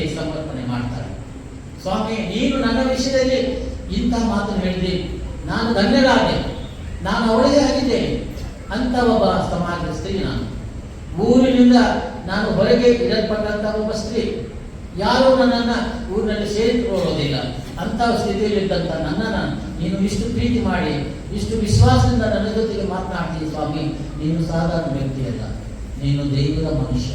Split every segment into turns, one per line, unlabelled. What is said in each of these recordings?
ನನಗೆ ಸಮರ್ಪಣೆ ಮಾಡ್ತಾರೆ. ಸ್ವಾಮಿ, ನೀನು ನನ್ನ ವಿಷಯದಲ್ಲಿ ಇಂಥ ಮಾತನ್ನು ಹೇಳಿದೆ, ನಾನು ಧನ್ಯರಾದೆ, ನಾನು ಅವಳಿಗೆ ಆಗಿದ್ದೇನೆ ಅಂತ ಒಬ್ಬ ಸಮಾಜದ ಸ್ತ್ರೀ. ನಾನು ಊರಿನಿಂದ ನಾನು ಹೊರಗೆ ಇಡಲ್ಪಟ್ಟಂತ ಒಬ್ಬ ಸ್ತ್ರೀ. ಯಾರೂ ನನ್ನನ್ನು ಊರಿನಲ್ಲಿ ಸೇರಿಕೊಳ್ಳೋದಿಲ್ಲ. ಅಂತಹ ಸ್ಥಿತಿಯಲ್ಲಿದ್ದಂಥ ನನ್ನನ್ನು ನೀನು ಇಷ್ಟು ಪ್ರೀತಿ ಮಾಡಿ, ಇಷ್ಟು ವಿಶ್ವಾಸದಿಂದ ನನ್ನ ಜೊತೆಗೆ ಮಾತನಾಡ್ತೀವಿ. ಸ್ವಾಮಿ, ನೀನು ಸಾಧಾರಣ ವ್ಯಕ್ತಿಯಲ್ಲ, ನೀನು ದೈವದ ಮನುಷ್ಯ,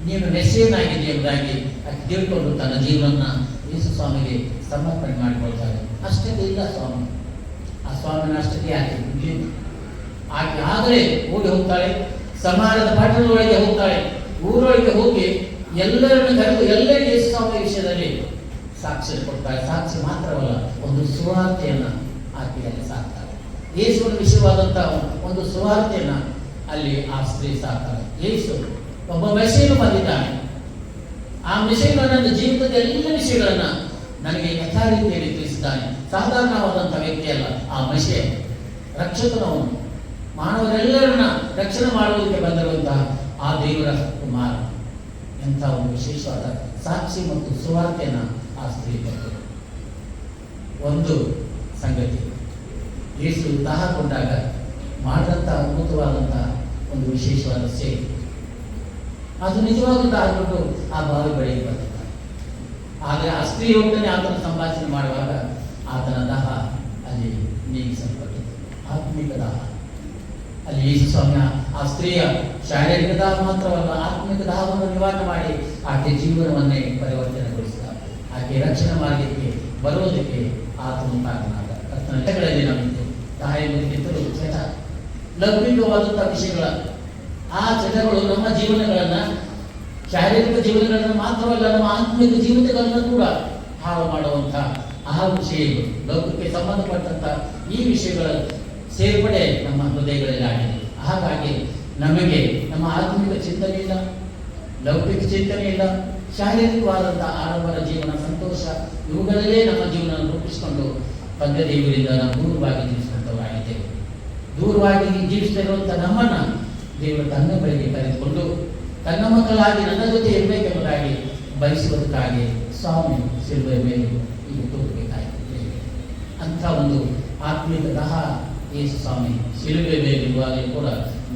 ನೀನು ಮೆಸ್ಸಿಯನಾಗಿದೆ ಎಂಬುದಾಗಿ ಆಕೆ ತಿಳ್ಕೊಂಡು ತನ್ನ ಜೀವನವನ್ನು ಯೇಸು ಸ್ವಾಮಿಗೆ ಸಮರ್ಪಣೆ ಮಾಡಿಕೊಳ್ತಾಳೆ. ಅಷ್ಟೇ ಇಲ್ಲ ಸ್ವಾಮಿ, ಆ ಸ್ವಾಮಿನ ಅಷ್ಟಕ್ಕೆ ಆಕೆ ಆದರೆ ಓಡಿ ಹೋಗ್ತಾಳೆ, ಸಮಾಜದ ಪಟ್ಟಣದೊಳಗೆ ಹೋಗ್ತಾಳೆ, ಊರೊಳಗೆ ಹೋಗಿ ಎಲ್ಲರನ್ನು ಕರೆದು ಎಲ್ಲರಿಗೂ ಯೇಸು ಸ್ವಾಮಿ ವಿಷಯದಲ್ಲಿ ಸಾಕ್ಷಿ ಕೊಡ್ತಾಳೆ. ಸಾಕ್ಷಿ ಮಾತ್ರವಲ್ಲ, ಒಂದು ಸುವಾರ್ತೆಯನ್ನ ಆಕೆಯಲ್ಲಿ ಸಾಕ್ತಾಳೆ. ಯೇಸುವಿನ ವಿಷಯವಾದಂಥ ಒಂದು ಸುವಾರ್ತೆಯನ್ನ ಅಲ್ಲಿ ಆ ಸ್ತ್ರೀ ಸಾಕ್ತಾಳೆ. ಯೇಸು ಒಬ್ಬ ಮೆಸ್ಸಿಯನು ಬಂದಿದ್ದಾನೆ, ಆ ಮೆಸ್ಸಿಯನು ನನ್ನ ಜೀವಿತದ ಎಲ್ಲ ವಿಷಯಗಳನ್ನ ನನಗೆ ಯಥಾರೀತಿಯಲ್ಲಿ ತಿಳಿಸಿದ್ದಾನೆ. ಸಾಧಾರಣವಾದಂಥ ವ್ಯಕ್ತಿ ಅಲ್ಲ, ಆ ಮೆಸ್ಸಿಯ ರಕ್ಷಕನವನು, ಮಾನವರೆಲ್ಲರನ್ನ ರಕ್ಷಣೆ ಮಾಡುವುದಕ್ಕೆ ಬಂದಿರುವಂತಹ ಆ ದೇವರ ಕುಮಾರ. ಎಂಥ ಒಂದು ವಿಶೇಷವಾದ ಸಾಕ್ಷಿ ಮತ್ತು ಸುವಾರ್ತೆಯನ್ನ ಆ ಸ್ತ್ರೀ ಕೊಟ್ಟರು. ಒಂದು ಸಂಗತಿ, ಯೇಸು ದಾಹಗೊಂಡಾಗ ಮಾಡಿದಂಥ ಅದ್ಭುತವಾದಂತಹ ಒಂದು ವಿಶೇಷವಾದ ಸೇವೆ. ಅದು ನಿಜವಾಗ್ಲೂ ದಾಹಗೊಂಡು ಆ ಬಾವಿ ಬಳಿಗೆ ಬಂದಿದ್ದಾರೆ. ಆದರೆ ಆ ಸ್ತ್ರೀ ಒಬ್ಬನೇ ಆತನ ಸಂಭಾಷಣೆ ಮಾಡುವಾಗ ಆತನ ದಾಹ ಅಲ್ಲಿ ನೀಗಿಸಲ್ಪಟ್ಟಿತು, ಆತ್ಮಿಕ ದಾಹ. ಅಲ್ಲಿ ಯೇಸು ಸ್ವಾಮಿ ಆ ಸ್ತ್ರೀಯ ಶಾರೀರಿಕ ದಾಹ ಮಾತ್ರವಲ್ಲ, ಆತ್ಮಿಕ ದಾಹವನ್ನು ನಿವಾರಣೆ ಮಾಡಿ ಆಕೆ ಜೀವನವನ್ನೇ ಪರಿವರ್ತನೆಗೊಳಿಸಿದ. ಆಕೆ ರಕ್ಷಣಾ ಮಾರ್ಗಕ್ಕೆ ಬರುವುದಕ್ಕೆ ಆತನು ಕಾರಣನಾದ. ಕರ್ತನಲ್ಲಿ ನಮಗೆ ದಾಹ ಎಂಬುದಕ್ಕಿಂತಲೂ ಚಟ, ಲೌಕಿಕವಾದಂತಹ ವಿಷಯಗಳ ಆ ಚಟಗಳು ನಮ್ಮ ಜೀವನಗಳನ್ನ, ಶಾರೀರಿಕ ಜೀವನಗಳನ್ನು ಮಾತ್ರವಲ್ಲ, ನಮ್ಮ ಆತ್ಮಿಕ ಜೀವಿತಗಳನ್ನು ಕೂಡ ಹಾಳು ಮಾಡುವಂತಹ ಆ ವಿಷಯಗಳು, ಲೌಕಿಕಕ್ಕೆ ಸಂಬಂಧಪಟ್ಟಂತ ಈ ವಿಷಯಗಳ ಸೇರ್ಪಡೆ ನಮ್ಮ ಹೃದಯಗಳಲ್ಲಿ ಆಗಿದೆ. ಹಾಗಾಗಿ ನಮಗೆ ನಮ್ಮ ಆತ್ಮಿಕ ಚಿಂತನೆ ಇಲ್ಲ, ಲೌಕಿಕ ಚಿಂತನೆ ಇಲ್ಲ, ಶಾರೀರಿಕವಾದಂತಹ ಆಡಂಬರ ಜೀವನ, ಸಂತೋಷ, ಇವುಗಳಲ್ಲೇ ನಮ್ಮ ಜೀವನ ರೂಪಿಸಿಕೊಂಡು ತಂದೆ ದೇವರಿಂದ ನಾವು ದೂರವಾಗಿ ಜೀವಿಸುವಂತವರಾಗಿದ್ದೇವೆ. ದೂರವಾಗಿ ಜೀವಿಸ್ತಿರುವಂಥ ನಮ್ಮನ್ನ ದೇವರು ತನ್ನ ಬಳಿಗೆ ಕರೆದುಕೊಂಡು ತನ್ನ ಮಕ್ಕಳಾಗಿ ನನ್ನ ಜೊತೆ ಇರಬೇಕೆಂಬುದಾಗಿ ಬಯಸುವುದಕ್ಕಾಗಿ ಸ್ವಾಮಿ ಶಿಲುಬೆಯ ಮೇಲೆ ಈಗ ತೋರಬೇಕಾಗಿದೆ. ಅಂಥ ಒಂದು ಆತ್ಮಿಕ ದಾಹ ಯೇಸು ಸ್ವಾಮಿ ಶಿಲುಬೆ ಮೇಲೆ ಇರುವಾಗಲೂ ಕೂಡ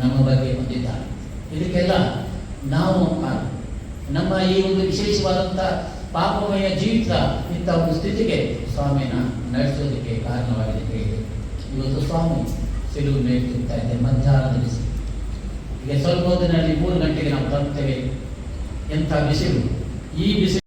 ನಮ್ಮ ಬಗ್ಗೆ ಹೊಂದಿದ್ದಾರೆ. ಇದಕ್ಕೆಲ್ಲ ನಾವು ನಮ್ಮ ಈ ಒಂದು ವಿಶೇಷವಾದಂಥ ಪಾಪಮಯ ಜೀವಿತ ಇಂಥ ಒಂದು ಸ್ಥಿತಿಗೆ ಸ್ವಾಮಿನ ನಡೆಸೋದಕ್ಕೆ ಕಾರಣವಾಗಿದೆ. ಹೇಳಿ ಇವತ್ತು ಸ್ವಾಮಿ ಶಿಲುಬೆ ಮೇಲೆ ತಿಂತಾ ಇದ್ದೆ ಮಧ್ಯಾಹ್ನದ ಬಿಸಿ. ಈಗ ಸ್ವಲ್ಪ ಹೊತ್ತಿನಲ್ಲಿ 3 ಗಂಟೆಗೆ ನಾವು ತರುತ್ತೇವೆ. ಎಂಥ ಬಿಸಿಲು! ಈ ಬಿಸಿಲು